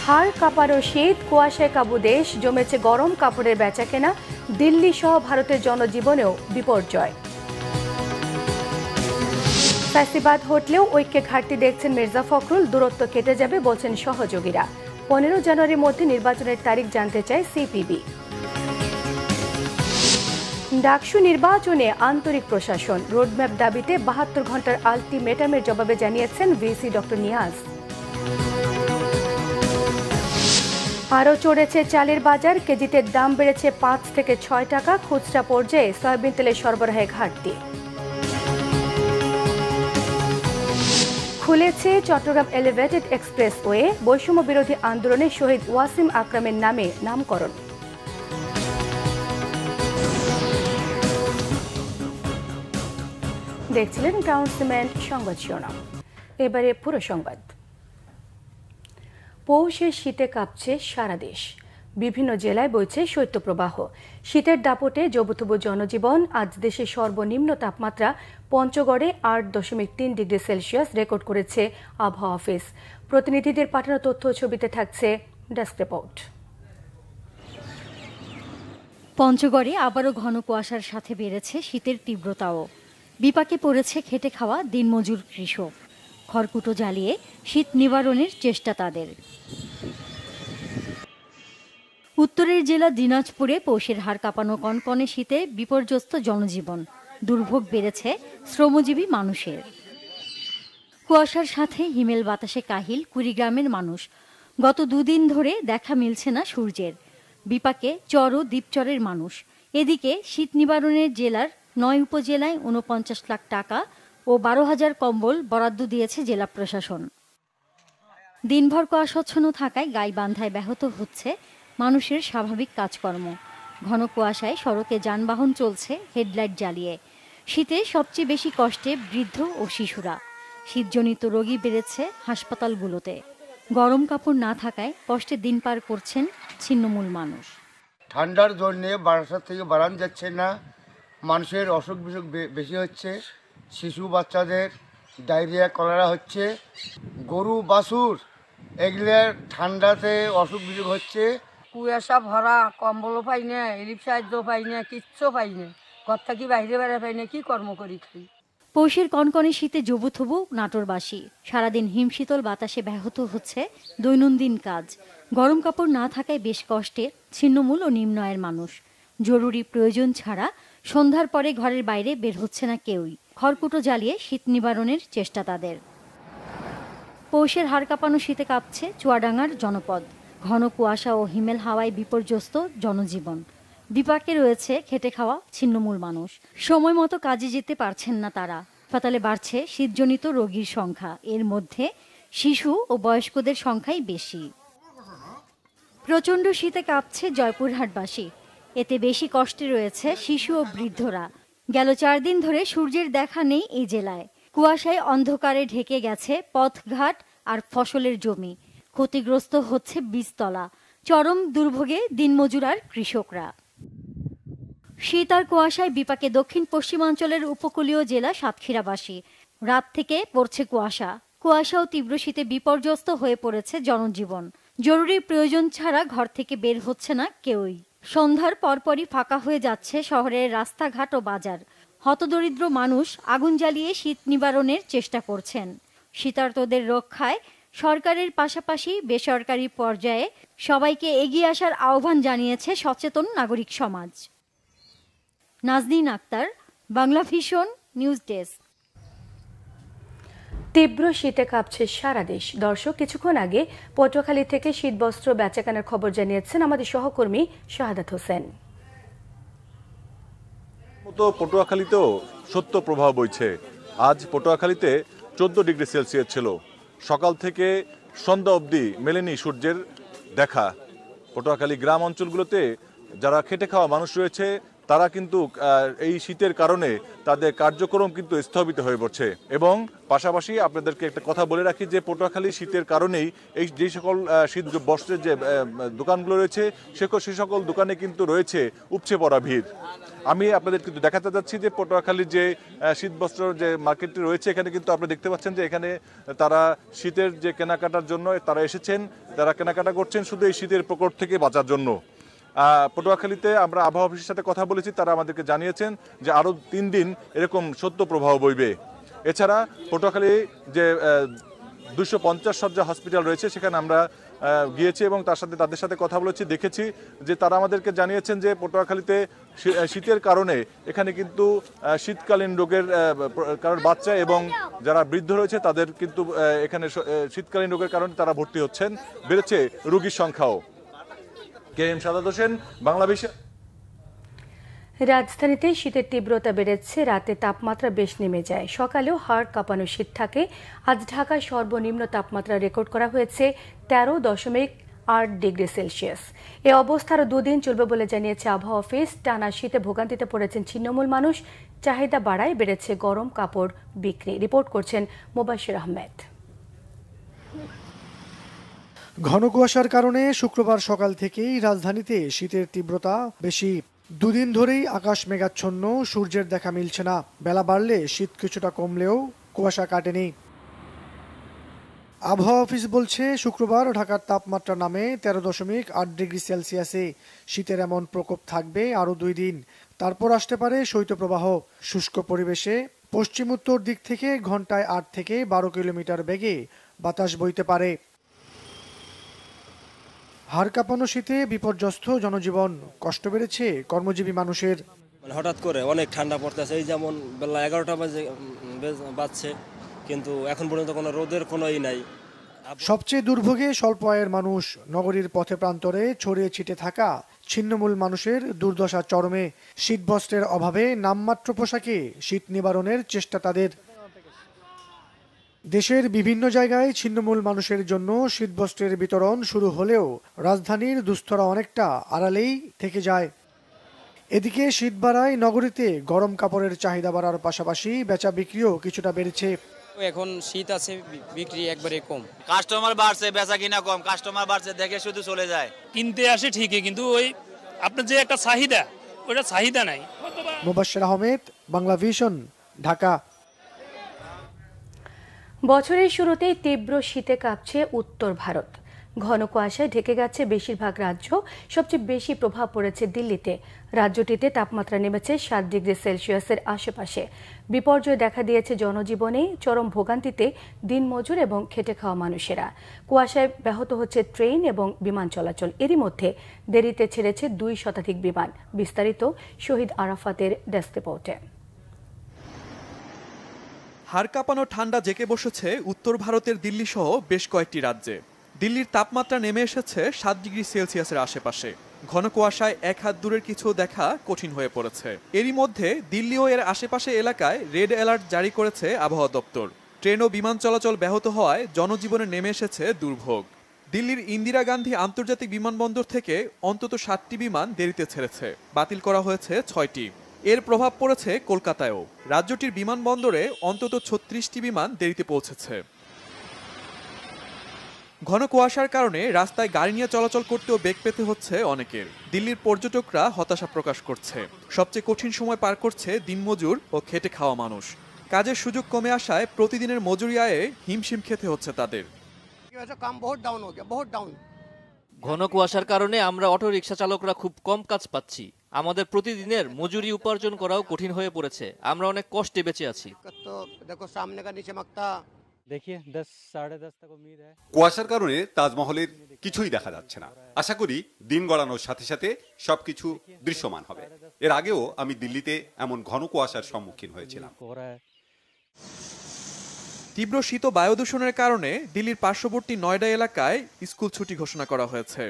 হাড় কাঁপানো শীত, কুয়াশায় কাবু দেশ, জমেছে গরম কাপড়ের বেচাকেনা, দিল্লি সহ ভারতের জনজীবনেও বিপর্যয়। ফ্যাসিবাদ হটলেও ঐক্যে ঘাটতি দেখছেন মির্জা ফখরুল, দূরত্ব কেটে যাবে বলছেন সহযোগীরা। 15 জানুয়ারির মধ্যে নির্বাচনের তারিখ জানতে চায় সিপিবি। ডাকসু নির্বাচনে আন্তরিক প্রশাসন, রোডম্যাপ দাবিতে 72 ঘন্টার আলটিমেটামের জবাবে জানিয়েছেন ভিসি ডক্টর নিয়াজ। আরও চড়েছে চালের বাজার, কেজিতে দাম বেড়েছে 5 থেকে 6 টাকা, খুচরা পর্যায়ে সয়াবিন তেলের সরবরাহে ঘাটতি। খুলেছে চট্টগ্রাম এলিভেটেড এক্সপ্রেসওয়ে, বৈষম্য বিরোধী আন্দোলনে শহীদ ওয়াসিম আকরামের নামে নামকরণ। দেখছিলেন ক্রাউন সিমেন্ট সংবাদ শিরোনাম। এবারে পুরো সংবাদ। পৌষের শীতে কাঁপছে সারা দেশ, বিভিন্ন জেলায় বইছে শৈত্যপ্রবাহ। শীতের দাপটে জবুথবু জনজীবন। আজ দেশের সর্বনিম্ন তাপমাত্রা পঞ্চগড়ে 8.3 ডিগ্রি সেলসিয়াস রেকর্ড করেছে আবহাওয়া অফিস। প্রতিনিধিদের পাঠানো তথ্য ছবিতে থাকছে ডেস্ক রিপোর্ট। পঞ্চগড়ে আবারও ঘন কুয়াশার সাথে বেড়েছে শীতের তীব্রতাও। বিপাকে পড়েছে খেটে খাওয়া দিনমজুর কৃষক। খড়কুটো জ্বালিয়ে শীত নিবারণের চেষ্টা তাদের। উত্তরের জেলা দিনাজপুরে পৌষের হাড় কাঁপানো কনকনে শীতে বিপর্যস্ত জনজীবন। দুর্ভোগ বেড়েছে শ্রমজীবী মানুষের। কুয়াশার সাথে হিমেল বাতাসে কাহিল কুড়িগ্রামের মানুষ। গত দুদিন ধরে দেখা মিলছে না সূর্যের। বিপাকে চর ও দ্বীপচরের মানুষ। এদিকে শীত নিবারণের জেলার 9 উপজেলায় 49 লাখ টাকা ও 12,000 কম্বল বরাদ্দ দিয়েছে জেলা প্রশাসন। দিনভর কুয়াশাচ্ছন্ন থাকায় গাইবান্ধায় ব্যাহত হচ্ছে মানুষের স্বাভাবিক কাজকর্ম। ঘন কুয়াশায় সড়কে যানবাহন চলছে হেডলাইট জ্বালিয়ে। শীতে সবচেয়ে বেশি কষ্টে বৃদ্ধ ও শিশুরা। শীতজনিত রোগী বেড়েছে হাসপাতালগুলোতে। গরম কাপড় না থাকায় কষ্টে দিন পার করছেন ছিন্নমূল মানুষ। ঠান্ডার জন্যে বারাসাত থেকে বাড়ানো যাচ্ছে না, মানুষের অসুখ বিসুখ বেশি হচ্ছে। শিশু বাচ্চাদের ডায়রিয়া কলেরা হচ্ছে, গরু বাছুর এগুলোর ঠান্ডাতে অসুখ বিসুখ হচ্ছে। কুয়াশা ভরা, কম্বলও পাই না, রিলিফ সাহায্য পাই না, কিচ্ছু পাই না। ঘর থাকি বাইরে বেড়ে পাই না, কি কর্ম করি খাই। পৌষের কনকনে শীতে জবুথবু নাটোরবাসী। সারাদিন হিমশীতল বাতাসে ব্যাহত হচ্ছে দৈনন্দিন কাজ। গরম কাপড় না থাকায় বেশ কষ্টে ছিন্নমূল ও নিম্ন আয়ের মানুষ। জরুরি প্রয়োজন ছাড়া সন্ধ্যার পরে ঘরের বাইরে বের হচ্ছে না কেউই। খড়কুটো জ্বালিয়ে শীত নিবারণের চেষ্টা তাদের। পৌষের হাড় কাঁপানো শীতে কাঁপছে চুয়াডাঙ্গার জনপদ। ঘন কুয়াশা ও হিমেল হাওয়ায় বিপর্যস্ত জনজীবন। বিপাকে রয়েছে খেটে খাওয়া ছিন্নমূল মানুষ। সময় মতো কাজে যেতে পারছেন না তারা। হাসপাতালে বাড়ছে শীতজনিত রোগীর সংখ্যা। এর মধ্যে শিশু ও বয়স্কদের সংখ্যাই বেশি। প্রচণ্ড শীতে কাঁপছে জয়পুরহাটবাসী। এতে বেশি কষ্টে রয়েছে শিশু ও বৃদ্ধরা। গেল 4 দিন ধরে সূর্যের দেখা নেই এই জেলায়। কুয়াশায় অন্ধকারে ঢেকে গেছে পথঘাট আর ফসলের জমি। ক্ষতিগ্রস্ত হচ্ছে বীজতলা। চরম দুর্ভোগে দিনমজুর আর কৃষকরা। শীত আর কুয়াশায় বিপাকে দক্ষিণ পশ্চিমাঞ্চলের উপকূলীয় জেলা সাতক্ষীরাবাসী। রাত থেকে পড়ছে কুয়াশা। কুয়াশা ও তীব্র শীতে বিপর্যস্ত হয়ে পড়েছে জনজীবন। জরুরি প্রয়োজন ছাড়া ঘর থেকে বের হচ্ছে না কেউই। সন্ধ্যার পরপরই ফাঁকা হয়ে যাচ্ছে শহরের রাস্তাঘাট ও বাজার। হতদরিদ্র মানুষ আগুন জ্বালিয়ে শীত নিবারণের চেষ্টা করছেন। শীতার্তদের রক্ষায় সরকারের পাশাপাশি বেসরকারি পর্যায়ে সবাইকে এগিয়ে আসার আহ্বান জানিয়েছে সচেতন নাগরিক সমাজ। Nazneen Akhtar, Bangla vision news desk. তীব্র শীতে কাঁপছে সারা দেশ। দর্শক, কিছুক্ষণ আগে পটুয়াখালী থেকে শীতবস্ত্র বেচাকেনার খবর জানিয়েছেন আমাদের সহকর্মী শাহাদাত হোসেন। পটুয়াখালীতেও সত্য প্রভাব বইছে। আজ পটুয়াখালীতে 14 ডিগ্রি সেলসিয়াস ছিল। সকাল থেকে সন্ধ্যা অবধি মেলেনি সূর্যের দেখা। পটুয়াখালী গ্রাম অঞ্চলগুলোতে যারা খেটে খাওয়া মানুষ রয়েছে তারা কিন্তু এই শীতের কারণে তাদের কার্যক্রম কিন্তু স্থগিত হয়ে পড়ছে। এবং পাশাপাশি আপনাদেরকে একটা কথা বলে রাখি যে পটুয়াখালী শীতের কারণেই এই যে সকল শীত বস্ত্রের যে দোকানগুলো রয়েছে সে সকল দোকানে কিন্তু রয়েছে উপচে পড়া ভিড়। আমি আপনাদের কিন্তু দেখাতে যাচ্ছি যে পটুয়াখালীর যে শীতবস্ত্র যে মার্কেটটি রয়েছে এখানে কিন্তু আপনি দেখতে পাচ্ছেন যে এখানে তারা শীতের যে কেনাকাটার জন্য তারা এসেছেন, তারা কেনাকাটা করছেন শুধু এই শীতের প্রকোপ থেকে বাঁচার জন্য। পটুয়াখালীতে আমরা আবহাওয়া অফিসের সাথে কথা বলেছি, তারা আমাদেরকে জানিয়েছেন যে আরও 3 দিন এরকম শৈত্যপ্রবাহ বইবে। এছাড়া পটুয়াখালী যে 250 শয্যা হসপিটাল রয়েছে সেখানে আমরা গিয়েছি এবং তাদের সাথে কথা বলেছি, দেখেছি যে তারা আমাদেরকে জানিয়েছেন যে পটুয়াখালীতে শীতের কারণে এখানে কিন্তু শীতকালীন রোগের কারণ বাচ্চা এবং যারা বৃদ্ধ রয়েছে তাদের কিন্তু এখানে শীতকালীন রোগের কারণে তারা ভর্তি হচ্ছেন, বেড়েছে রোগীর সংখ্যাও। KM সাদাত হোসেন, বাংলাদেশ। রাজধানীতে শীতের তীব্রতা বেড়েছে, রাতে তাপমাত্রা বেশ নেমে যায়, সকালেও হাড় কাঁপানো শীত থাকে। আজ ঢাকায় সর্বনিম্ন তাপমাত্রা রেকর্ড করা হয়েছে 13.8 ডিগ্রি সেলসিয়াস। এ অবস্থা আরও 2 দিন চলবে বলে জানিয়েছে আবহাওয়া অফিস। টানা শীতে ভোগান্তিতে পড়েছেন ছিন্নমূল মানুষ, চাহিদা বাড়ায় বেড়েছে গরম কাপড় বিক্রি। রিপোর্ট করছেন মোবাশির আহমেদ। ঘন কুয়াশার কারণে শুক্রবার সকাল থেকেই রাজধানীতে শীতের তীব্রতা বেশি। 2 দিন ধরেই আকাশ মেঘাচ্ছন্ন, সূর্যের দেখা মিলছে না। বেলা বাড়লে শীত কিছুটা কমলেও কুয়াশা কাটেনি। আবহাওয়া অফিস বলছে শুক্রবার ঢাকার তাপমাত্রা নামে 13.8 ডিগ্রি সেলসিয়াসে। শীতের এমন প্রকোপ থাকবে আরও 2 দিন, তারপর আসতে পারে শৈত্যপ্রবাহ। শুষ্ক পরিবেশে পশ্চিম উত্তর দিক থেকে ঘন্টায় 8 থেকে 12 কিলোমিটার বেগে বাতাস বইতে পারে। হাড় কাঁপানো শীতে বিপর্যস্ত জনজীবন, কষ্ট বেড়েছে কর্মজীবী মানুষের। হঠাৎ করে অনেক ঠান্ডা পড়তেছে, এই যেমন বেলা 11টা বাজছে কিন্তু এখন পর্যন্ত কোনো রোদের কোনোই নাই। সবচেয়ে দুর্ভোগে স্বল্প আয়ের মানুষ। নগরীর পথে প্রান্তরে ছড়িয়ে ছিটে থাকা ছিন্নমূল মানুষের দুর্দশা চরমে। শীতবস্ত্রের অভাবে নামমাত্র পোশাকে শীত নিবারণের চেষ্টা তাদের। দেশের বিভিন্ন জায়গায় ছিন্নমূল মানুষের জন্য শীতবস্ত্রের বিতরণ শুরু হলেও রাজধানীর দুস্থরা অনেকটা আড়ালেই থেকে যায়। এদিকে শীত বাড়ায় নগরীতে গরম কাপড়ের চাহিদা বাড়ার পাশাপাশি বেচা বিক্রিও কিছুটা বেড়েছে। এখন শীত আছে, বিক্রি একবারে কম। কাস্টমার বাড়ছে, বেচা কিনা কম। কাস্টমার বাড়ছে দেখে শুধু চলে যায়। কিনতে আসে ঠিকই, কিন্তু ওই আপনার যে একটা চাহিদা, ওইটা চাহিদা নাই। মোবাশির আহমেদ, বাংলা ভিশন, ঢাকা। বছরের শুরুতেই তীব্র শীতে কাঁপছে উত্তর ভারত। ঘন কুয়াশায় ঢেকে গেছে বেশিরভাগ রাজ্য। সবচেয়ে বেশি প্রভাব পড়েছে দিল্লিতে। রাজ্যটিতে তাপমাত্রা নেমেছে 7 ডিগ্রি সেলসিয়াসের আশেপাশে। বিপর্যয় দেখা দিয়েছে জনজীবনে। চরম ভোগান্তিতে দিনমজুর এবং খেটে খাওয়া মানুষেরা। কুয়াশায় ব্যাহত হচ্ছে ট্রেন এবং বিমান চলাচল। এরই মধ্যে দেরিতে ছেড়েছে 2 শতাধিক বিমান। বিস্তারিত শহীদ আরাফাতের ডেস্ক রিপোর্টে। হাড় কাঁপানো ঠান্ডা জেঁকে বসেছে উত্তর ভারতের দিল্লি সহ বেশ কয়েকটি রাজ্যে। দিল্লির তাপমাত্রা নেমে এসেছে 7 ডিগ্রি সেলসিয়াসের আশেপাশে। ঘন কুয়াশায় 1 হাত দূরের কিছু দেখা কঠিন হয়ে পড়েছে। এরই মধ্যে দিল্লি ও এর আশেপাশে এলাকায় রেড অ্যালার্ট জারি করেছে আবহাওয়া দপ্তর। ট্রেন ও বিমান চলাচল ব্যাহত হওয়ায় জনজীবনে নেমে এসেছে দুর্ভোগ। দিল্লির ইন্দিরা গান্ধী আন্তর্জাতিক বিমানবন্দর থেকে অন্তত 7টি বিমান দেরিতে ছেড়েছে, বাতিল করা হয়েছে 6টি। এর প্রভাব পড়েছে কলকাতায়ও। রাজ্যটির বিমানবন্দরে অন্তত 36টি বিমান দেরিতে পৌঁছেছে। ঘন কুয়াশার কারণে রাস্তায় গাড়ি নিয়ে চলাচল করতেও বেগ পেতে হচ্ছে অনেকের। দিল্লির পর্যটকরা হতাশা প্রকাশ করছে। সবচেয়ে কঠিন সময় পার করছে দিনমজুর ও খেটে খাওয়া মানুষ। কাজের সুযোগ কমে আসায় প্রতিদিনের মজুরি আয়ে হিমশিম খেতে হচ্ছে তাদের। ঘন কুয়াশার কারণে আমরা অটো রিকশা চালকরা খুব কম কাজ পাচ্ছি। আমাদের প্রতিদিনের মজুরি উপার্জন করাও কঠিন হয়ে পড়েছে। আমরা অনেক কষ্টে বেঁচে আছি। কুয়াশার কারণে তাজমহলের কিছুই দেখা যাচ্ছে না। আশা করি দিন গড়ানোর সাথে সাথে সবকিছু দৃশ্যমান হবে। এর আগেও আমি দিল্লিতে এমন ঘন কুয়াশার সম্মুখীন হয়েছিলাম। তীব্র শীত ও বায়ু দূষণের কারণে দিল্লির পার্শ্ববর্তী নয়ডা এলাকায় স্কুল ছুটি ঘোষণা করা হয়েছে।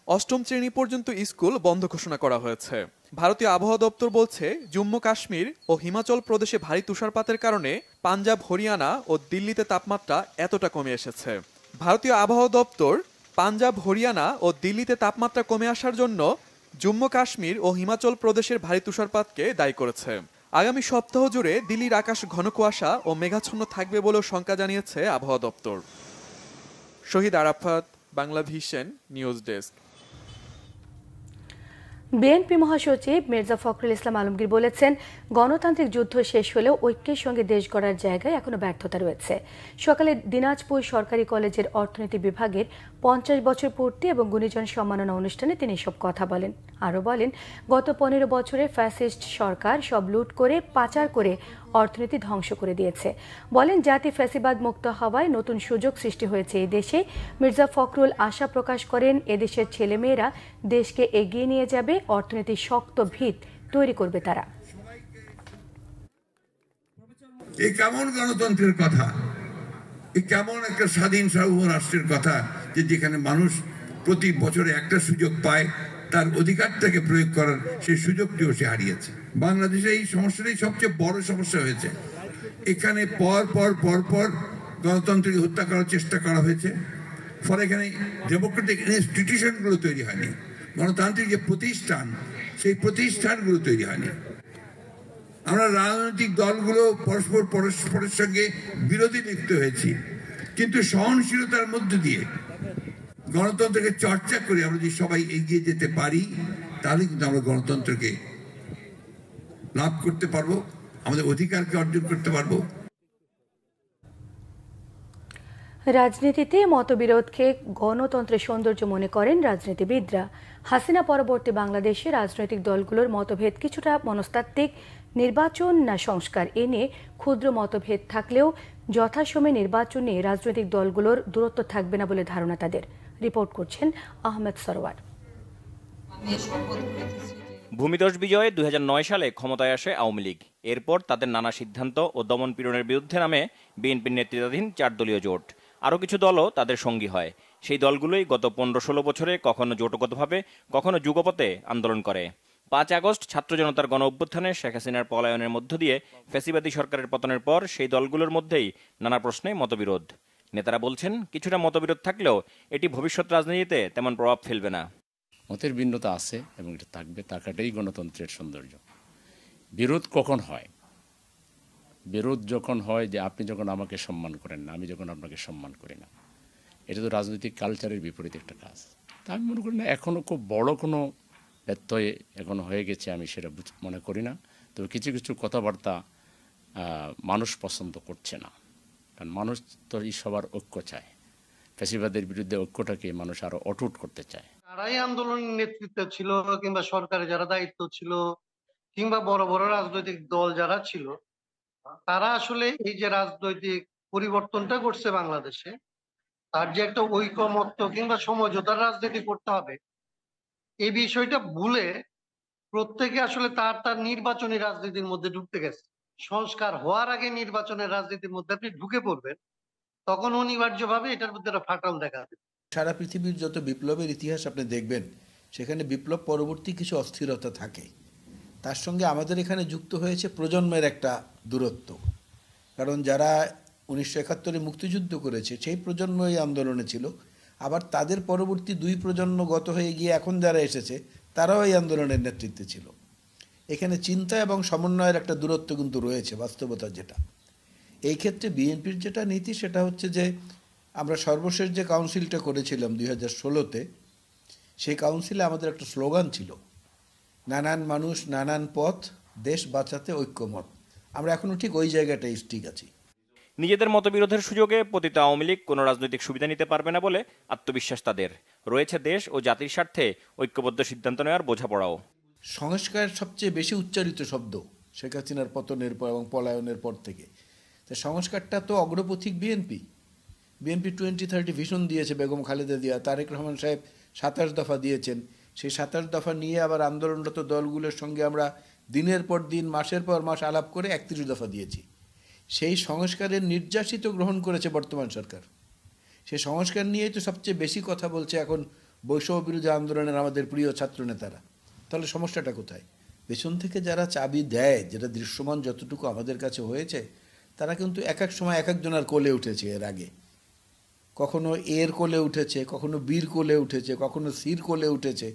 8ম শ্রেণী পর্যন্ত স্কুল বন্ধ ঘোষণা করা হয়েছে। ভারতীয় আবহাওয়া দপ্তর বলছে জম্মু কাশ্মীর ও হিমাচল প্রদেশে ভারী তুষারপাতের কারণে পাঞ্জাব, হরিয়ানা ও দিল্লিতে তাপমাত্রা এতটা কমে এসেছে। ভারতীয় আবহাওয়া দপ্তর পাঞ্জাব, হরিয়ানা ও দিল্লিতে তাপমাত্রা কমে আসার জন্য জম্মু কাশ্মীর ও হিমাচল প্রদেশের ভারী তুষারপাতকে দায়ী করেছে। আগামী সপ্তাহ জুড়ে দিল্লির আকাশ ঘন কুয়াশা ও মেঘাচ্ছন্ন থাকবে বলেও শঙ্কা জানিয়েছে আবহাওয়া দপ্তর। Shahid Arafat, Bangla vision news desk. BNP মহাসচিব মির্জা ফখরুল ইসলাম আলমগীর বলেছেন, গণতান্ত্রিক যুদ্ধ শেষ হলেও ঐক্যের সঙ্গে দেশ গড়ার জায়গায় এখনো ব্যর্থতা রয়েছে। সকালে দিনাজপুর সরকারি কলেজের অর্থনীতি বিভাগের 50 বছর পূর্তি এবং গুণীজন সম্মাননা অনুষ্ঠানে তিনি এসব কথা বলেন। আরও বলেন, গত 15 বছরে ফ্যাসিস্ট সরকার সব লুট করে পাচার করে অর্থনীতি ধ্বংস করে দিয়েছে। বলেন, জাতি ফ্যাসিবাদ মুক্ত হওয়ায় নতুন সুযোগ সৃষ্টি হয়েছে এই দেশে। মির্জা ফখরুল আশা প্রকাশ করেন, এদেশের ছেলেমেয়েরা দেশকে এগিয়ে নিয়ে যাবে, অর্থনীতির শক্ত ভিত তৈরি করবে তারা। এই কেমন গণতন্ত্রের কথা, এই কেমন একটা স্বাধীন সার্বভৌম রাষ্ট্রের কথা, যে যেখানে মানুষ প্রতি বছরে একটা সুযোগ পায় তার অধিকারটাকে প্রয়োগ করার সেই সুযোগটিও সে হারিয়েছে। বাংলাদেশে এই সমস্যাটাই সবচেয়ে বড় সমস্যা হয়েছে। এখানে পর পর পর পর গণতন্ত্রকে হত্যা করার চেষ্টা করা হয়েছে। ফলে এখানে ডেমোক্রেটিক ইনস্টিটিউশনগুলো তৈরি হয়নি, গণতান্ত্রিক যে প্রতিষ্ঠান সেই প্রতিষ্ঠানগুলো তৈরি হয়নি। আমরা রাজনৈতিক দলগুলো পরস্পরের সঙ্গে বিরোধী লিপ্ত হয়েছি, কিন্তু সহনশীলতার মধ্য দিয়ে গণতন্ত্রকে চর্চা করে আমরা যদি সবাই এগিয়ে যেতে পারি, তাহলে কিন্তু আমরা গণতন্ত্রকে লাভ করতে পারবো, আমাদের অধিকারকে অর্জন করতে পারবো। রাজনীতিতে মতবিরোধকে গণতন্ত্রের সৌন্দর্য মনে করেন রাজনীতিবিদরা। হাসিনা পরবর্তী বাংলাদেশে রাজনৈতিক দলগুলোর মতভেদ কিছুটা মনস্তাত্ত্বিক, নির্বাচন না সংস্কার এ নিয়ে ক্ষুদ্র মতভেদ থাকলেও যথাসময়ে নির্বাচন নিয়ে রাজনৈতিক দলগুলোর দূরত্ব থাকবে না বলে ধারণা তাদের। রিপোর্ট করছেন আহমেদ সরওয়ার। ভূমিধস বিজয়ে 2009 সালে ক্ষমতায় আসে আওয়ামী লীগ। এরপর তাদের নানা সিদ্ধান্ত ও দমন পীড়নের বিরুদ্ধে নামে বিএনপির নেতৃত্বাধীন 4 দলীয় জোট। আরও কিছু দলও তাদের সঙ্গী হয়। সেই দলগুলোই গত 15-16 বছরে কখনো জোটগতভাবে, কখনো যুগপথে আন্দোলন করে। 5 আগস্ট ছাত্র জনতার গণ অভ্যুত্থানে শেখ হাসিনার পলায়নের মধ্য দিয়ে ফ্যাসিবাদী সরকারের পতনের পর সেই দলগুলোর মধ্যেই নানা প্রশ্নে মতবিরোধ। নেতারা বলছেন, কিছুটা মতবিরোধ থাকলেও এটি ভবিষ্যৎ রাজনীতিতে তেমন প্রভাব ফেলবে না। মতের ভিন্নতা আছে এবং এটা থাকবে, থাকাটাই গণতন্ত্রের সৌন্দর্য। বিরোধ কখন হয়? বিরোধ যখন হয় যে আপনি যখন আমাকে সম্মান করেন না, আমি যখন আপনাকে সম্মান করি না। এটা তো রাজনৈতিক কালচারের বিপরীত একটা কাজ। তা আমি মনে করি না এখনও খুব বড় কোনো ব্যত্যয় এখনো হয়ে গেছে, আমি সেটা মনে করি না। তবে কিছু কিছু কথাবার্তা মানুষ পছন্দ করছে না, কারণ মানুষ তো এই সবার ঐক্য চায়। ফ্যাসিবাদের বিরুদ্ধে ঐক্যটাকে মানুষ আরো অটুট করতে চায়। যারাই আন্দোলনের নেতৃত্বে ছিল, কিংবা সরকারে যারা দায়িত্ব ছিল, কিংবা বড় বড় রাজনৈতিক দল যারা ছিল, তারা আসলে এই যে রাজনৈতিক পরিবর্তনটা করছে বাংলাদেশে, তার যে একটা ঐকমত্য কিংবা সমঝোতার রাজনীতি করতে হবে, এই বিষয়টা ভুলে প্রত্যেকে আসলে তার নির্বাচনী রাজনীতির মধ্যে ঢুকতে গেছে। সংস্কার হওয়ার আগে নির্বাচনের রাজনীতির মধ্যে আপনি ঢুকে পড়বেন, তখন অনিবার্যভাবে এটার মধ্যে একটা ফাটল দেখা দেবে। সারা পৃথিবীর যত বিপ্লবের ইতিহাস আপনি দেখবেন, সেখানে বিপ্লব পরবর্তী কিছু অস্থিরতা থাকে। তার সঙ্গে আমাদের এখানে যুক্ত হয়েছে প্রজন্মের একটা দূরত্ব। কারণ যারা 1971-এ মুক্তিযুদ্ধ করেছে সেই প্রজন্ম এই আন্দোলনে ছিল, আবার তাদের পরবর্তী 2 প্রজন্ম গত হয়ে গিয়ে এখন যারা এসেছে তারাও এই আন্দোলনের নেতৃত্বে ছিল। এখানে চিন্তা এবং সমন্বয়ের একটা দূরত্ব কিন্তু রয়েছে, বাস্তবতা যেটা। এই ক্ষেত্রে বিএনপির যেটা নীতি সেটা হচ্ছে যে আমরা সর্বশেষ যে কাউন্সিলটা করেছিলাম 2016-তে, সেই কাউন্সিলে আমাদের একটা স্লোগান ছিল, নানান মানুষ নানান পথ, দেশ বাঁচাতে ঐক্যমত। আমরা এখনো ঠিক ওই জায়গাটাই ঠিক আছি। নিজেদের মতবিরোধের সুযোগে পতিত আওয়ামী লীগ কোনো রাজনৈতিক সুবিধা নিতে পারবে না বলে আত্মবিশ্বাস তাদের। রয়েছে দেশ ও জাতির স্বার্থে ঐক্যবদ্ধ সিদ্ধান্ত নেওয়ার বোঝাপড়াও। সংস্কার সবচেয়ে বেশি উচ্চারিত শব্দ শেখ হাসিনার পতনের পর এবং পলায়নের পর থেকে। তো সংস্কারটা তো অগ্রপথিক বিএনপি 2030 ভিশন দিয়েছে বেগম খালেদা জিয়া, তারেক রহমান সাহেব 27 দফা দিয়েছেন। সেই 27 দফা নিয়ে আবার আন্দোলনরত দলগুলোর সঙ্গে আমরা দিনের পর দিন, মাসের পর মাস আলাপ করে 31 দফা দিয়েছি। সেই সংস্কারের নির্যাসিত গ্রহণ করেছে বর্তমান সরকার। সেই সংস্কার নিয়েই তো সবচেয়ে বেশি কথা বলছে এখন বৈষম্য বিরোধী আন্দোলনের আমাদের প্রিয় ছাত্রনেতারা। তাহলে সমস্যাটা কোথায়? পেছন থেকে যারা চাবি দেয়, যেটা দৃশ্যমান যতটুকু আমাদের কাছে হয়েছে, তারা কিন্তু এক এক সময় এক একজনের কোলে উঠেছে। এর আগে কখনো এর কোলে উঠেছে, কখনো বীর কোলে উঠেছে, কখনো সির কোলে উঠেছে।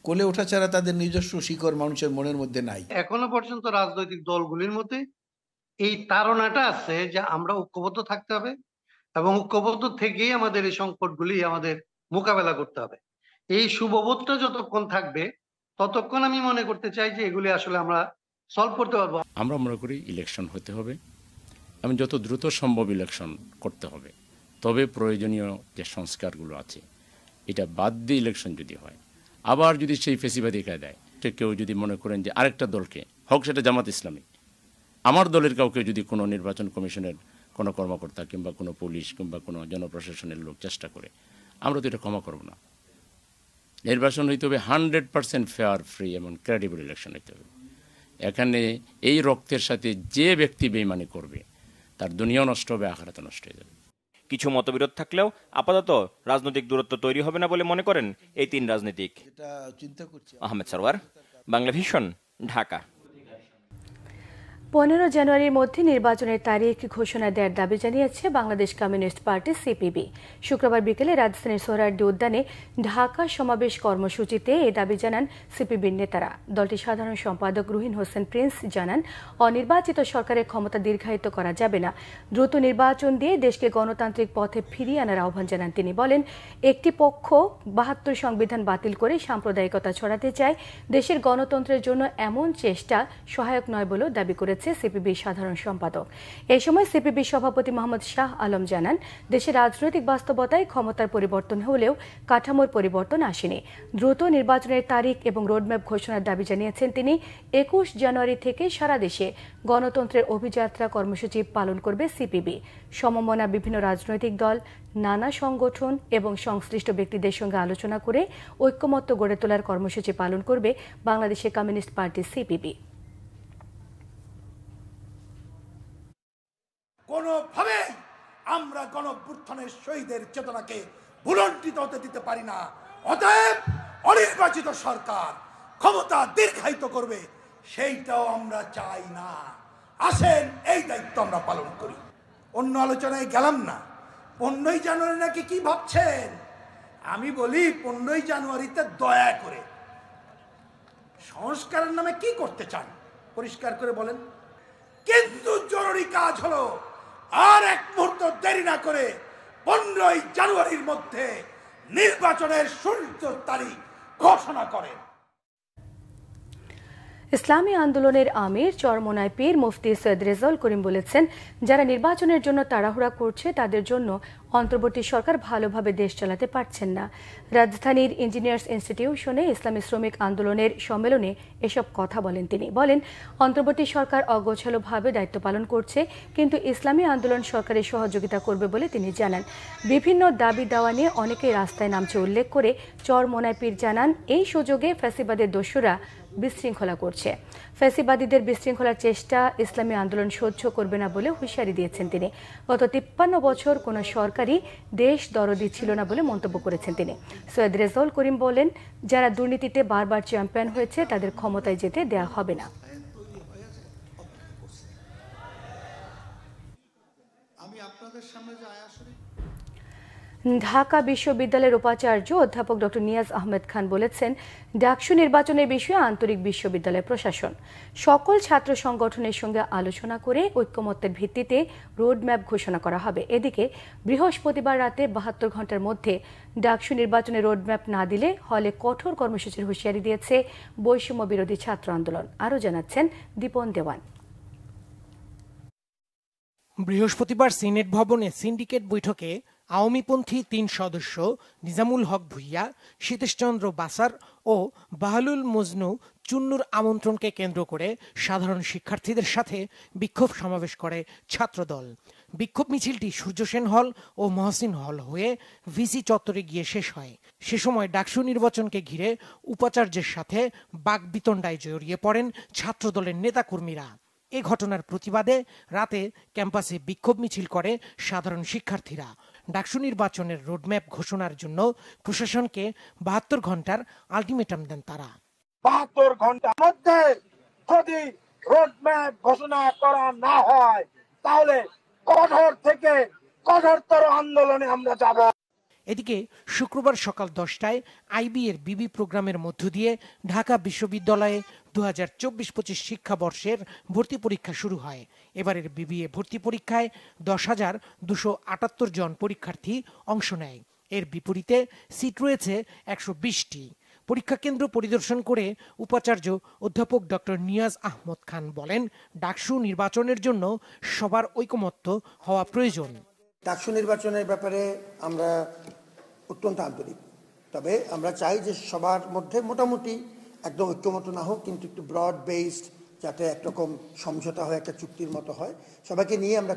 কোলে ওঠা ছাড়া তাদের নিজস্ব শিকড় মানুষের মনের মধ্যে নাই। এখনো পর্যন্ত রাজনৈতিক দলগুলির মধ্যে এই তাড়নাটা আছে যে আমরা ঐক্যবদ্ধ থাকতে হবে এবং ঐক্যবদ্ধ থেকেই আমাদের এই সংকটগুলি আমাদের মোকাবেলা করতে হবে। এই শুভবোধটা যতক্ষণ থাকবে ততক্ষণ আমি মনে করতে চাই যে এগুলি আসলে আমরা সলভ করতে পারবো। আমরা মনে করি ইলেকশন হতে হবে এবং যত দ্রুত সম্ভব ইলেকশন করতে হবে। তবে প্রয়োজনীয় যে সংস্কারগুলো আছে এটা বাদ দিয়ে ইলেকশন যদি হয়, আবার যদি সেই ফেসিবাদী কায়দায় কেউ যদি মনে করেন যে আরেকটা দলকে, হোক সেটা জামাত ইসলামী, আমার দলের কাউকে যদি কোনো নির্বাচন কমিশনের কোনো কর্মকর্তা কিংবা কোনো পুলিশ কিংবা কোনো জনপ্রশাসনের লোক চেষ্টা করে, আমরা তো এটা ক্ষমা করব না। নির্বাচন হইতে হবে 100% ফেয়ার, ফ্রি এবং ক্রেডিবল ইলেকশন হইতে হবে। এখানে এই রক্তের সাথে যে ব্যক্তি বেইমানি করবে তার দুনিয়া নষ্ট হবে, আখিরাত নষ্ট হয়ে যাবে। কিছু মতবিরোধ থাকলেও আপাতত রাজনৈতিক দূরত্ব তৈরি হবে না বলে মনে করেন এই তিন রাজনীতিক। আহমেদ সরওয়ার, বাংলা ভিশন, ঢাকা। 15 জানুয়ারির মধ্যে নির্বাচনের তারিখ ঘোষণা দেওয়ার দাবি জানিয়েছে বাংলাদেশ কমিউনিস্ট পার্টি সিপিবি। শুক্রবার বিকেলে রাজধানীর সোহরাওয়ার্দী উদ্যানে ঢাকা সমাবেশ কর্মসূচিতে এই দাবি জানান সিপিবির নেতারা। দলটির সাধারণ সম্পাদক রুহিন হোসেন প্রিন্স জানান, অনির্বাচিত সরকারের ক্ষমতা দীর্ঘায়িত করা যাবে না, দ্রুত নির্বাচন দিয়ে দেশকে গণতান্ত্রিক পথে ফিরিয়ে আনার আহ্বান জানান তিনি। বলেন, একটি পক্ষ 72 সংবিধান বাতিল করে সাম্প্রদায়িকতা ছড়াতে চায়, দেশের গণতন্ত্রের জন্য এমন চেষ্টা সহায়ক নয় বলেও দাবি করেছে সিপিবির সাধারণ সম্পাদক। এই সময় সিপিবির সভাপতি মোহাম্মদ শাহ আলম জানান, দেশের রাজনৈতিক বাস্তবতায় ক্ষমতার পরিবর্তন হলেও কাঠামোর পরিবর্তন আসেনি। দ্রুত নির্বাচনের তারিখ এবং রোডম্যাপ ঘোষণার দাবি জানিয়েছেন তিনি। 21 জানুয়ারি থেকে সারা দেশে গণতন্ত্রের অভিযাত্রা কর্মসূচি পালন করবে সিপিবি। সমমনা বিভিন্ন রাজনৈতিক দল, নানা সংগঠন এবং সংশ্লিষ্ট ব্যক্তিদের সঙ্গে আলোচনা করে ঐক্যমত্য গড়ে তোলার কর্মসূচি পালন করবে বাংলাদেশের কমিউনিস্ট পার্টি সিপিবি। কোনোভাবে আমরা গণঅভ্যুত্থানের শহীদের চেতনাকে ভুলণ্ঠিত হতে দিতে পারি না। অতএব অনির্বাচিত সরকার ক্ষমতা দীর্ঘায়িত করবে, সেইটাও আমরা চাই না। আসেন এই দায়িত্ব আমরা পালন করি। অন্য আলোচনায় গেলাম না। 15 জানুয়ারি নাকি কি ভাবছেন? আমি বলি 15 জানুয়ারিতে দয়া করে সংস্কারের নামে কি করতে চান পরিষ্কার করে বলেন। কিন্তু জরুরি কাজ হলো আর এক মুহূর্ত দেরি না করে 15 জানুয়ারির মধ্যে নির্বাচনের সূচিত তারিখ ঘোষণা করেন। ইসলামী আন্দোলনের আমির চরমোনাই পীর মুফতি সৈয়দ রেজাউল করিম বলেছেন, যারা নির্বাচনের জন্য তাড়াহুড়া করছে তাদের জন্য অন্তর্বর্তী সরকার ভালোভাবে দেশ চালাতে পারছেন না। রাজধানীর ইঞ্জিনিয়ার্স ইনস্টিটিউশনে ইসলামী শ্রমিক আন্দোলনের সম্মেলনে এসব কথা বলেন তিনি। বলেন, অন্তর্বর্তী সরকার অগোছালোভাবে দায়িত্ব পালন করছে, কিন্তু ইসলামী আন্দোলন সরকারের সহযোগিতা করবে বলে তিনি জানান। বিভিন্ন দাবি দাওয়া নিয়ে অনেকেই রাস্তায় নামছে উল্লেখ করে চরমোনাই পীর জানান, এই সুযোগে ফ্যাসিবাদের দস্যুরা বিশৃঙ্খলা করছে। ফ্যাসিবাদীদের বিশৃঙ্খলার চেষ্টা ইসলামী আন্দোলন সহ্য করবে না বলে হুঁশিয়ারি দিয়েছেন তিনি। গত 53 বছর কোনো সরকারই দেশ দরদি ছিল না বলে মন্তব্য করেছেন তিনি। সৈয়দ রেজাউল করিম বলেন, যারা দুর্নীতিতে বারবার চ্যাম্পিয়ন হয়েছে তাদের ক্ষমতায় যেতে দেয়া হবে না। আমি আপনাদের সামনে যে ঢাকা বিশ্ববিদ্যালয়ের উপাচার্য অধ্যাপক ডক্টর নিয়াজ আহমেদ খান বলেছেন, ডাকসু নির্বাচনের বিষয়ে আন্তরিক বিশ্ববিদ্যালয় প্রশাসন সকল ছাত্র সংগঠনের সঙ্গে আলোচনা করে ঐক্যমত্যের ভিত্তিতে রোডম্যাপ ঘোষণা করা হবে। এদিকে বৃহস্পতিবার রাতে 72 ঘণ্টার মধ্যে ডাকসু নির্বাচনের রোডম্যাপ না দিলে হলে কঠোর কর্মসূচির হুঁশিয়ারি দিয়েছে বৈষম্য বিরোধী ছাত্র আন্দোলন। আরও জানাচ্ছেন দীপন দেওয়ান। বৃহস্পতিবার সিনেট ভবনে সিন্ডিকেট বৈঠকে আওয়ামীপন্থী 3 সদস্য নিজামুল হক ভুইয়া, সীতেশচন্দ্র বাসার ও বাহলুল মজনু চুন্নুর আমন্ত্রণকে কেন্দ্র করে সাধারণ শিক্ষার্থীদের সাথে বিক্ষোভ সমাবেশ করে ছাত্রদল। বিক্ষোভ মিছিলটি সূর্যসেন হল ও মহসিন হল হয়ে ভিসি চত্বরে গিয়ে শেষ হয়। সে সময় ডাকসু নির্বাচনকে ঘিরে উপাচার্যের সাথে বাকবিতণ্ডায় জড়িয়ে পড়েন ছাত্রদলের নেতাকর্মীরা। এ ঘটনার প্রতিবাদে রাতে ক্যাম্পাসে বিক্ষোভ মিছিল করে সাধারণ শিক্ষার্থীরা। ডাকসু নির্বাচনের রোডম্যাপ ঘোষণার জন্য প্রশাসনকে 72 ঘন্টার আলটিমেটাম দেন তারা। 72 ঘন্টার মধ্যে যদি রোডম্যাপ ঘোষণা করা না হয় তাহলে কঠোর থেকে কঠোরতর আন্দোলনে আমরা যাব। এদিকে শুক্রবার সকাল 10টায় আইবি এর বিবি প্রোগ্রামের মধ্য দিয়ে ঢাকা বিশ্ববিদ্যালয়ে 2024-25 শিক্ষাবর্ষের ভর্তি পরীক্ষা শুরু হয়। এবারের বিবিএ ভর্তি পরীক্ষায় 10,278 জন পরীক্ষার্থী অংশ নেয়। এর বিপরীতে সিট রয়েছে 120টি। পরীক্ষা কেন্দ্র পরিদর্শন করে উপাচার্য অধ্যাপক ডক্টর নিয়াজ আহমদ খান বলেন, ডাকসু নির্বাচনের জন্য সবার ঐকমত্য হওয়া প্রয়োজন। ডাকসু নির্বাচনের ব্যাপারে আমরা অত্যন্ত আন্তরিক, তবে আমরা চাই যে সবার মধ্যে মোটামুটি একদম ঐক্যমত না হোক, কিন্তু একটু ব্রড বেসড, যাতে একরকম সমঝোতা হয়, একটা চুক্তির মতো হয়। সবাইকে নিয়ে আমরা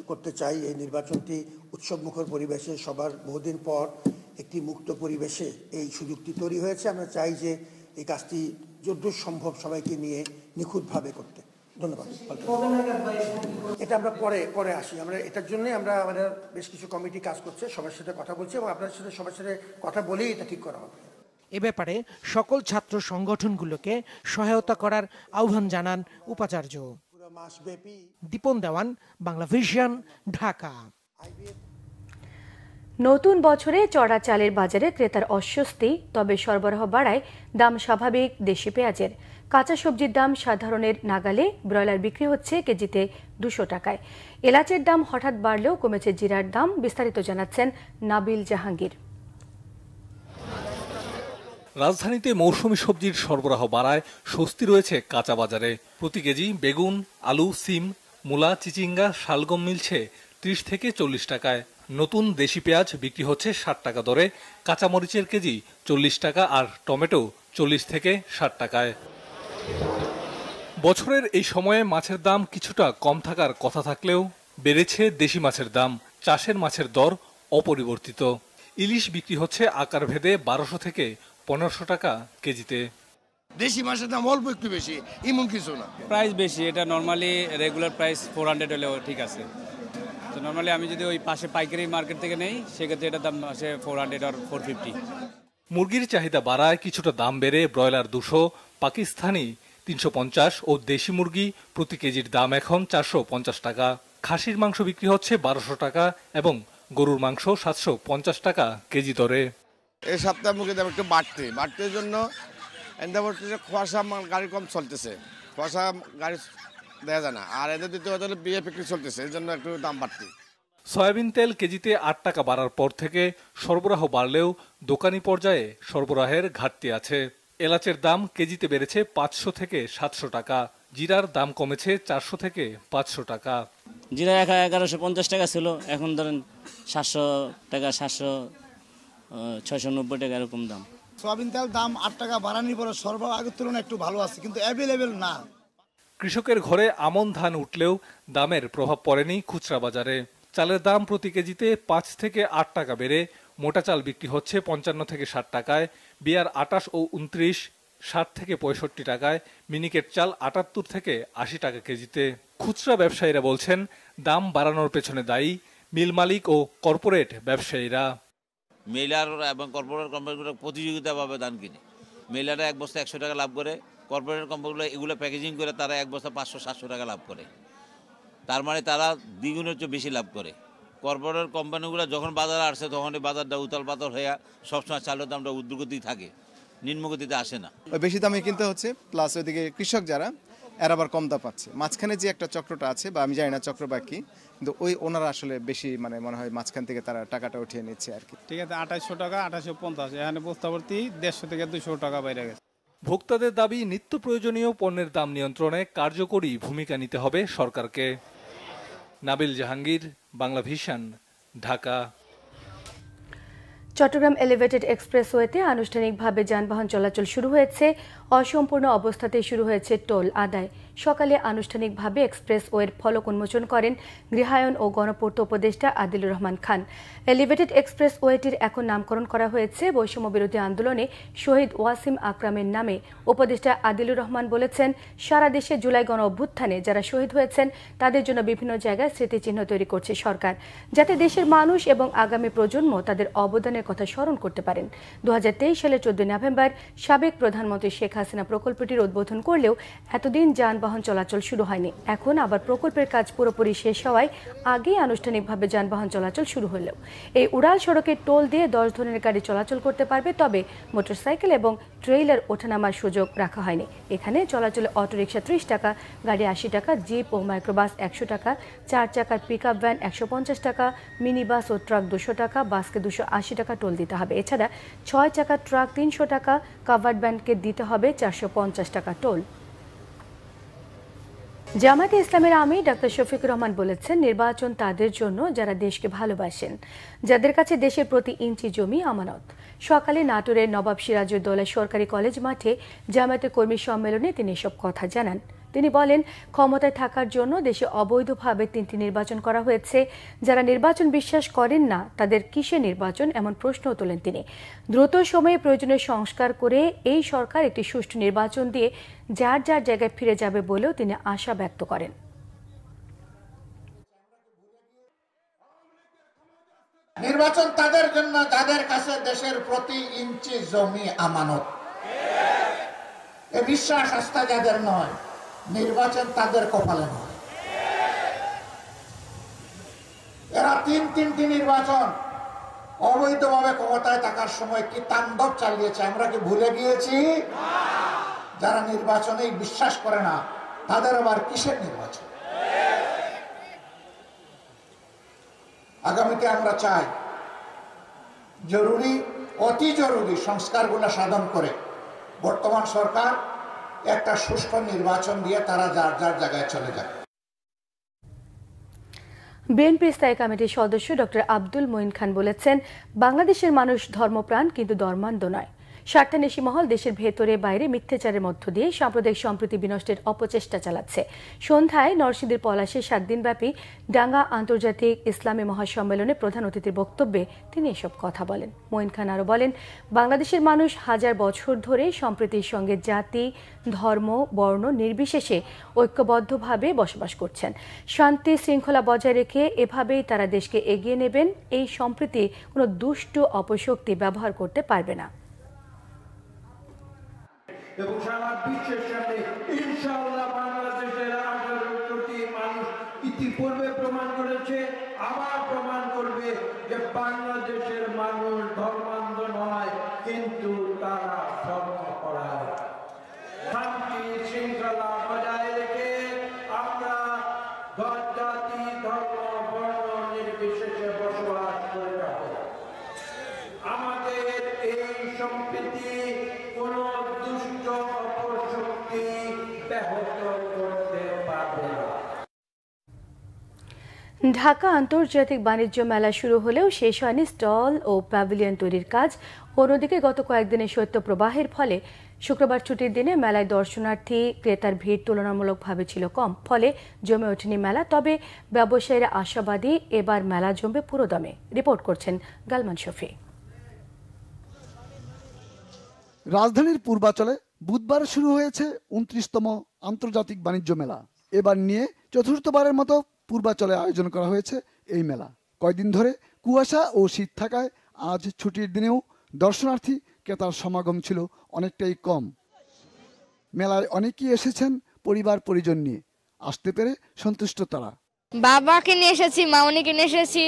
করতে চাই এই নির্বাচনটি উৎসবমুখর পরিবেশে, সবার বহুদিন পর একটি মুক্ত পরিবেশে এই সুযোগটি তৈরি হয়েছে। আমরা চাই যে এই কাজটি যতদূর সম্ভব সবাইকে নিয়ে নিখুঁতভাবে করতে। ধন্যবাদ। এটা আমরা পরে আসি। আমরা এটার জন্য আমাদের বেশ কিছু কমিটি কাজ করছে, সবার সাথে কথা বলছি এবং আপনার সাথে সবার সাথে কথা বলেই এটা ঠিক করা হবে। এ ব্যাপারে সকল ছাত্র সংগঠনগুলোকে সহায়তা করার আহ্বান জানান উপাচার্য। দীপন দেওয়ান, বাংলা ভিশন, ঢাকা। নতুন বছরে চড়া চালের বাজারে ক্রেতার অস্বস্তি, তবে সরবরাহ বাড়ায় দাম স্বাভাবিক দেশি পেঁয়াজের। কাঁচা সবজির দাম সাধারণের নাগালে, ব্রয়লার বিক্রি হচ্ছে কেজিতে 200 টাকায়। এলাচের দাম হঠাৎ বাড়লেও কমেছে জিরার দাম। বিস্তারিত জানাচ্ছেন নাবিল জাহাঙ্গীর। রাজধানীতে মৌসুমী সবজির সরবরাহ বাড়ায় স্বস্তি রয়েছে কাঁচা বাজারে। প্রতি কেজি বেগুন, আলু, সিম, মূলা, চিচিঙ্গা, শালগম মিলছে 30 থেকে 40 টাকায়। নতুন দেশি পেঁয়াজ বিক্রি হচ্ছে 60 টাকা দরে, কাঁচামরিচের কেজি 40 টাকা আর টমেটো 40 থেকে 60 টাকায়। বছরের এই সময়ে মাছের দাম কিছুটা কম থাকার কথা থাকলেও বেড়েছে দেশি মাছের দাম। চাষের মাছের দর অপরিবর্তিত। ইলিশ বিক্রি হচ্ছে আকার ভেদে 1200 থেকে 1500 টাকা কেজিতে। দেশি মাছের দাম অল্প একটু বেশি, এমন কিছু না। প্রাইস বেশি, এটা নর্মালি রেগুলার প্রাইস 400 হলেও ঠিক আছে। তো নর্মালি আমি যদি ওই পাশে পাইকারি মার্কেট থেকে নেই, সেক্ষেত্রে এটার দাম আসে 400 আর 450। মুরগির চাহিদা বাড়ায় কিছুটা দাম বেড়ে ব্রয়লার 200, পাকিস্তানি 350 ও দেশি মুরগি প্রতি কেজির দাম এখন 450 টাকা। খাসির মাংস বিক্রি হচ্ছে 1200 টাকা এবং গরুর মাংস 750 টাকা কেজি দরে। এই সপ্তাহে মুরগির দাম একটু বাড়তে জন্য খোয়াশা গাড়ি কম চলতেছে, খোয়াশা গাড়ি দেওয়া যায় না, আর এদের দ্বিতীয় হলে বিয়ে বিক্রি চলতেছে, এই জন্য একটু দাম বাড়তি। সয়াবিন তেল কেজিতে 8 টাকা বাড়ার পর থেকে সরবরাহ বাড়লেও দোকানি পর্যায়ে সরবরাহের ঘাটতি আছে। এলাচের দাম কেজিতে বেড়েছে 500 থেকে 700 টাকা। জিরার দাম কমেছে 400 থেকে 500 টাকা। জিরা 1150 টাকা ছিল, এখন ধরেন 700 টাকা, 700, 690 টাকা এরকম দাম। সয়াবিন তেল দাম 8 টাকা বাড়ানোর পরে সরবরাহ আগের তুলনায় একটু ভালো আছে, কিন্তু অ্যাভেলেবেল না। কৃষকের ঘরে আমন ধান উঠলেও দামের প্রভাব পড়েনি খুচরা বাজারে। চালের দাম প্রতি কেজিতে 5 থেকে 8 টাকা বেড়ে মোটা চাল বিক্রি হচ্ছে 55 থেকে 60 টাকায়, বিয়ার 28 ও 29 60 থেকে 65 টাকায়, মিনিকেট চাল 78 থেকে 80 টাকা কেজিতে। খুচরা ব্যবসায়ীরা বলছেন দাম বাড়ানোর পেছনে দায়ী মিল মালিক ও কর্পোরেট ব্যবসায়ীরা। মিলার এবং কর্পোরেট কোম্পানিগুলো প্রতিযোগিতা পাবে ধান কিনে। মিলাররা এক বস্তা 100 টাকা লাভ করে, কর্পোরেট কোম্পানিগুলো এগুলো প্যাকেজিং করে তারা এক বস্তা 500-700 টাকা লাভ করে। তার মানে তারা দ্বিগুণের চেয়ে বেশি লাভ করে। কর্পোরেট কোম্পানিগুলো যখন বাজারে আসছে তখনই বাজারটা উতাল পাতল হয়ে সবসময় চালের দামটা ঊর্ধ্বগতিতে থাকে, নিম্নগতিতে আসে না। বেশি দামে কিনতে হচ্ছে, প্লাস ওইদিকে কৃষক যারা এরা আবার কম দাম পাচ্ছে। মাঝখানে যে একটা চক্রটা আছে, বা আমি জানি না চক্র বা কি, কিন্তু ওই ওনারা আসলে বেশি মনে হয় মাঝখান থেকে তারা টাকাটা উঠিয়ে নিচ্ছে আর কি। ঠিক আছে, 2800 টাকা, 2850, এখানে বস্তাভর্তি 150 থেকে 200 টাকা বাইরে গেছে। ভোক্তাদের দাবি নিত্য প্রয়োজনীয় পণ্যের দাম নিয়ন্ত্রণে কার্যকরী ভূমিকা নিতে হবে সরকারকে। নাবিল জাহাঙ্গীর, বাংলা ভিশন, ঢাকা। চট্টগ্রাম এলিভেটেড এক্সপ্রেসওয়েতে আনুষ্ঠানিকভাবে যানবাহন চলাচল শুরু হয়েছে। অসম্পূর্ণ অবস্থাতেই শুরু হয়েছে টোল আদায়। সকালে আনুষ্ঠানিকভাবে এক্সপ্রেসওয়ের ফলক উন্মোচন করেন গৃহায়ন ও গণপূর্ত উপদেষ্টা আদিলুর রহমান খান। এলিভেটেড এক্সপ্রেসওয়েটির এখন নামকরণ করা হয়েছে বৈষম্য বিরোধী আন্দোলনে শহীদ ওয়াসিম আকরামের নামে। উপদেষ্টা আদিলুর রহমান বলেছেন, সারা দেশে জুলাই গণ অভ্যুত্থানে যারা শহীদ হয়েছেন তাদের জন্য বিভিন্ন জায়গায় স্মৃতিচিহ্ন তৈরি করছে সরকার, যাতে দেশের মানুষ এবং আগামী প্রজন্ম তাদের অবদানের কথা স্মরণ করতে পারেন। 2023 সালের 14 নভেম্বর সাবেক প্রধানমন্ত্রী শেখ হাসিনা প্রকল্পটির উদ্বোধন করলেও এতদিন যান যানবাহন চলাচল শুরু হয়নি। এখন আবার প্রকল্পের কাজ পুরোপুরি শেষ হওয়ায় আগেই আনুষ্ঠানিকভাবে যানবাহন চলাচল শুরু হলেও এই উড়াল সড়কের টোল দিয়ে 10 ধরনের গাড়ি চলাচল করতে পারবে, তবে মোটরসাইকেল এবং ট্রেইলার ওঠানামার সুযোগ রাখা হয়নি। এখানে চলাচলে অটোরিকশা 30 টাকা, গাড়ি 80 টাকা, জিপ ও মাইক্রোবাস 100 টাকা, 4 চাকার পিকআপ ভ্যান 150 টাকা, মিনি বাস ও ট্রাক 200 টাকা, বাসকে 280 টাকা টোল দিতে হবে। এছাড়া 6 চাকার ট্রাক 300 টাকা, কাভার্ড ভ্যানকে দিতে হবে 450 টাকা টোল। জামায়াতে ইসলামের আমির ডাক্তার শফিকুর রহমান বলেছেন, নির্বাচন তাদের জন্য যারা দেশকে ভালোবাসেন, যাদের কাছে দেশের প্রতি ইঞ্চি জমি আমানত। সকালে নাটোরের নবাব সিরাজউদ্দৌলা সরকারি কলেজ মাঠে জামায়াতের কর্মী সম্মেলনে তিনি এসব কথা জানান। তিনি বলেন, ক্ষমতায় থাকার জন্য দেশে অবৈধভাবে 3টি নির্বাচন করা হয়েছে। যারা নির্বাচন বিশ্বাস করেন না তাদের কিসে নির্বাচন, এমন প্রশ্নও তোলেন তিনি। দ্রুত সময়ে প্রয়োজনীয় সংস্কার করে এই সরকার একটি সুষ্ঠু নির্বাচন দিয়ে যার যার জায়গায় ফিরে যাবে বলেও তিনি আশা ব্যক্ত করেন। নির্বাচন তাদের জন্য যাদের কাছে দেশের প্রতি ইঞ্চি জমি আমানত। এই বিশ্বাস আস্থা যাদের নয়, নির্বাচন তাদের কপালে নয়। এরা তিনটি নির্বাচন অবৈধভাবে ক্ষমতায় থাকার সময় কি তাণ্ডব চালিয়েছে, আমরা কি ভুলে গিয়েছি? যারা নির্বাচনেই বিশ্বাস করে না তাদের আবার কিসের নির্বাচন? আগামীতে আমরা চাই অতি জরুরি সংস্কারগুলো সাধন করে বর্তমান সরকার একটা সুষ্ঠু নির্বাচন দিয়ে তারা যার যার জায়গায় চলে যায়। বিএনপি স্থায়ী কমিটির সদস্য ডক্টর আব্দুল মঈন খান বলেছেন, বাংলাদেশের মানুষ ধর্মপ্রাণ কিন্তু ধর্মান্ধ নয়। স্বার্থান্বেষী মহল দেশের ভেতরে বাইরে মিথ্যাচারের মধ্য দিয়ে সাম্প্রদায়িক সম্প্রীতি বিনষ্টের অপচেষ্টা চালাচ্ছে। সন্ধ্যায় নরসিংদীর পলাশে 7 দিনব্যাপী ডাঙ্গা আন্তর্জাতিক ইসলামী মহাসম্মেলনে প্রধান অতিথির বক্তব্যে তিনি এসব কথা বলেন। মঈন খান আরও বলেন, বাংলাদেশের মানুষ হাজার বছর ধরে সম্প্রীতির সঙ্গে জাতি, ধর্ম, বর্ণ নির্বিশেষে ঐক্যবদ্ধভাবে বসবাস করছেন। শান্তি শৃঙ্খলা বজায় রেখে এভাবেই তারা দেশকে এগিয়ে নেবেন। এই সম্প্রীতি কোনো দুষ্ট অপশক্তি ব্যবহার করতে পারবে না। এবং সারা বিশ্বের সামনে ইনশাআল্লাহ বাংলাদেশের 18 কোটি মানুষ ইতিপূর্বে প্রমাণ করেছে, আবার প্রমাণ করবে যে বাংলাদেশের মানুষ ধর্মান্ধ নয়, কিন্তু তারা ধর্মপরায়ণ। শান্তি শৃঙ্খলা বজায় রেখে আমরা জাতি, ধর্ম, বর্ণ নির্বিশেষে বসবাস করে যাব। আমাদের এই সম্প্রীতি কোন দুষ্ট অপশক্তি ব্যাহত করতে পারবে না। ঢাকা আন্তর্জাতিক বাণিজ্য মেলা শুরু হলেও শেষ হয়নি স্টল ও প্যাভিলিয়ন তৈরির কাজ। অন্যদিকে গত কয়েকদিনের শৈত্যপ্রবাহের ফলে শুক্রবার ছুটির দিনে মেলায় দর্শনার্থী ক্রেতার ভিড় তুলনামূলকভাবে ছিল কম, ফলে জমে ওঠেনি মেলা। তবে ব্যবসায়ীরা আশাবাদী এবার মেলা জমবে পুরোদমে। রিপোর্ট করছেন গালমান শফি। রাজধানীর পূর্বাচলে বুধবার শুরু হয়েছে 29তম আন্তর্জাতিক বাণিজ্য মেলা। এবার নিয়ে চতুর্থবারের মতো পূর্বাচলে আয়োজন করা হয়েছে এই মেলা। কয়েকদিন ধরে কুয়াশা ও শীত থাকায় আজ ছুটির দিনেও দর্শনার্থী ক্রেতার সমাগম ছিল অনেকটাই কম। মেলায় অনেকেই এসেছেন পরিবার পরিজন নিয়ে, আসতে পেরে সন্তুষ্ট তারা। বাবাকে নিয়ে এসেছি, মামনিকে নিয়ে এসেছি,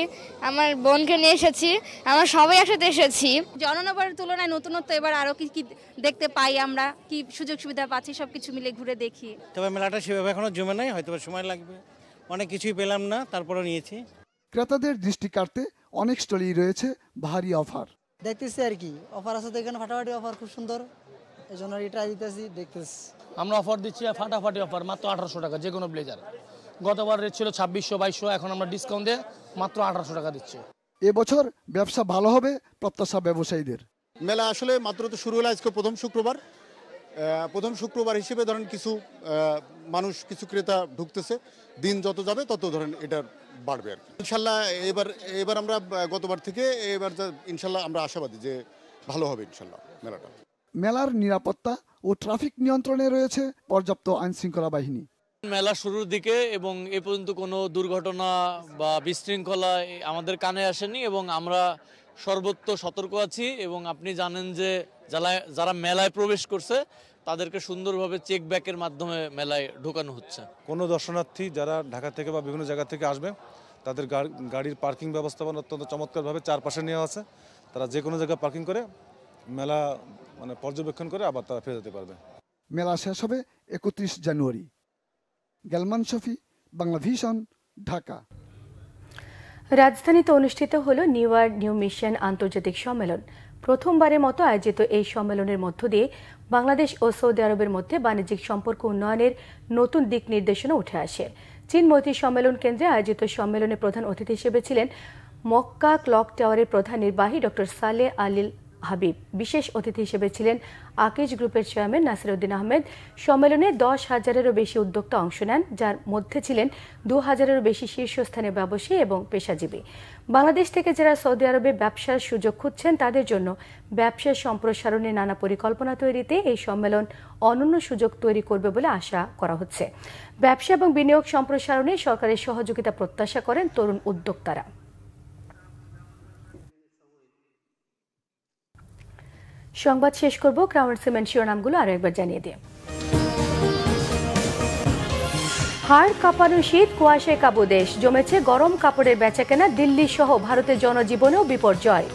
আমার বোনকে নিয়ে এসেছি, আমরা সবাই একসাথে এসেছি। জননগরের তুলনায় নতুনত্ব এবার আরো কি দেখতে পাই, আমরা কি সুযোগ সুবিধা পাচ্ছি সবকিছু মিলে ঘুরে দেখি। তবে মেলাটা সেভাবে এখনো জমে নাই, হয়তো সময় লাগবে, অনেক কিছুই পেলাম না, তারপরও নিয়েছি। ক্রেতাদের দৃষ্টি কাড়তে অনেক স্টলেই রয়েছে ভারী অফার। দেখতেছি আর কি অফার আছে, দেখেন ফাটাফাটি অফার, খুব সুন্দর, এই জন্য ট্রাই দিতেছি, দেখতেছি। আমরা অফার দিচ্ছি ফাটাফাটি অফার, মাত্র 1800 টাকা যে কোনো ব্লেজার। গতবার রেট ছিল 2600-2200, এখন আমরা ডিসকাউন্ট দিয়ে মাত্র 1800 টাকা দিচ্ছি। এবছর ব্যবসা ভালো হবে প্রত্যাশা ব্যবসায়ীদের। মেলা আসলে মাত্র তো শুরু হলো, আজকে প্রথম শুক্রবার হিসেবে ধরেন কিছু মানুষ, কিছু ক্রেতা ঢুকতেছে। দিন যত যাবে তত ধরেন এটা বাড়বে আর কি। ইনশাল্লাহ এবার আমরা গতবার থেকে এবার ইনশাল্লাহ আমরা আশাবাদী যে ভালো হবে ইনশাল্লাহ মেলাটা। মেলার নিরাপত্তা ও ট্রাফিক নিয়ন্ত্রণে রয়েছে পর্যাপ্ত আইনশৃঙ্খলা বাহিনী। মেলা শুরুর দিকে এবং এ পর্যন্ত কোনো দুর্ঘটনা বা বিশৃঙ্খলা আমাদের কানে আসেনি, এবং আমরা সর্বত্র সতর্ক আছি এবং আপনি জানেন যে যারা মেলায় প্রবেশ করছে তাদেরকে সুন্দরভাবে চেক ব্যাকের মাধ্যমে মেলায় ঢোকানো হচ্ছে। কোনো দর্শনার্থী যারা ঢাকা থেকে বা বিভিন্ন জায়গা থেকে আসবে তাদের গাড়ির পার্কিং ব্যবস্থাপনা অত্যন্ত চমৎকারভাবে চারপাশে নেওয়া আছে। তারা যে কোনো জায়গায় পার্কিং করে মেলা মানে পর্যবেক্ষণ করে আবার তারা ফিরে যেতে পারবে। মেলা শেষ হবে 31 জানুয়ারি। গেলমান শফি, বাংলা ভিশন, ঢাকা। রাজধানীতে অনুষ্ঠিত হল নিউ আর্ট নিউ মিশন আন্তর্জাতিক সম্মেলন। প্রথমবারের মতো আয়োজিত এই সম্মেলনের মধ্য দিয়ে বাংলাদেশ ও সৌদি আরবের মধ্যে বাণিজ্যিক সম্পর্ক উন্নয়নের নতুন দিক নির্দেশনা উঠে আসে। চীন মৈত্রী সম্মেলন কেন্দ্রে আয়োজিত সম্মেলনে প্রধান অতিথি হিসেবে ছিলেন মক্কা ক্লক টাওয়ারের প্রধান নির্বাহী ডক্টর সালেহ আলিল হাবিব। বিশেষ অতিথি হিসেবে ছিলেন আকিজ গ্রুপের চেয়ারম্যান নাসিরউদ্দিন আহমেদ। সম্মেলনে 10,000-এরও বেশি উদ্যোক্তা অংশ নেন, যার মধ্যে ছিলেন 2,000-এরও বেশি শীর্ষস্থানীয় ব্যবসায়ী এবং পেশাজীবী। বাংলাদেশ থেকে যারা সৌদি আরবে ব্যবসার সুযোগ খুঁজছেন তাদের জন্য ব্যবসার সম্প্রসারণের নানা পরিকল্পনা তৈরিতে এই সম্মেলন অনন্য সুযোগ তৈরি করবে বলে আশা করা হচ্ছে। ব্যবসা এবং বিনিয়োগ সম্প্রসারণে সরকারের সহযোগিতা প্রত্যাশা করেন তরুণ উদ্যোক্তারা। সংবাদ শেষ করব ক্রাউন সিমেন্ট শিরোনামগুলো আরো একবার জানিয়ে দিয়ে। হাড় কাঁপানো শীত, কুয়াশায় কাবু দেশ, জমেছে গরম কাপড়ের বেচাকেনা, দিল্লি সহ ভারতের জনজীবনেও বিপর্যয়।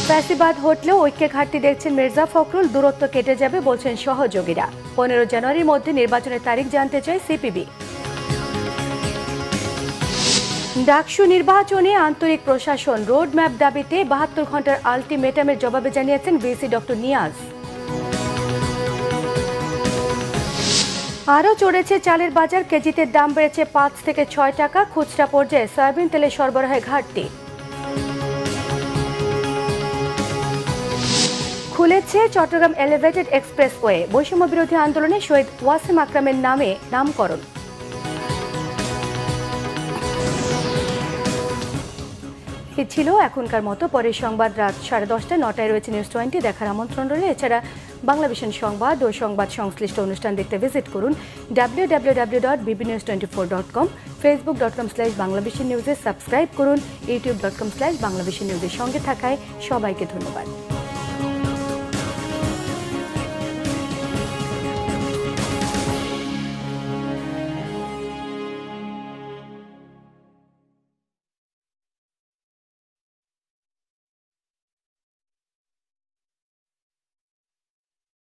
ফ্যাসিবাদ হটলেও ঐক্যে ঘাটতি দেখছেন মির্জা ফখরুল, দূরত্ব কেটে যাবে বলছেন সহযোগীরা। 15 জানুয়ারির মধ্যে নির্বাচনের তারিখ জানতে চায় সিপিবি। ডাকসু নির্বাচনে আন্তরিক প্রশাসন, রোডম্যাপ দাবিতে 72 ঘন্টার আলটিমেটামের জবাবে জানিয়েছেন ভিসি ডক্টর নিয়াজ। আরও চড়েছে চালের বাজার, কেজিতে দাম বেড়েছে 5 থেকে 6 টাকা। খুচরা পর্যায়ে সয়াবিন তেলের সরবরাহে ঘাটতি। খুলেছে চট্টগ্রাম এলিভেটেড এক্সপ্রেসওয়ে, বৈষম্য বিরোধী আন্দোলনে শহীদ ওয়াসিম আকরামের নামে নামকরণ। ছিল এখনকার মতো। পরের সংবাদ রাত 10:30 9টায় রয়েছে নিউজ 20 দেখার আমন্ত্রণ রইল। এছাড়া বাংলা ভিশন সংবাদ ও সংবাদ সংশ্লিষ্ট অনুষ্ঠান দেখতে ভিজিট করুন www.bbnews24.com, facebook.com/banglavishnnews, সাবস্ক্রাইব করুন youtube.com/banglavishnnews। সঙ্গে থাকায় সবাইকে ধন্যবাদ।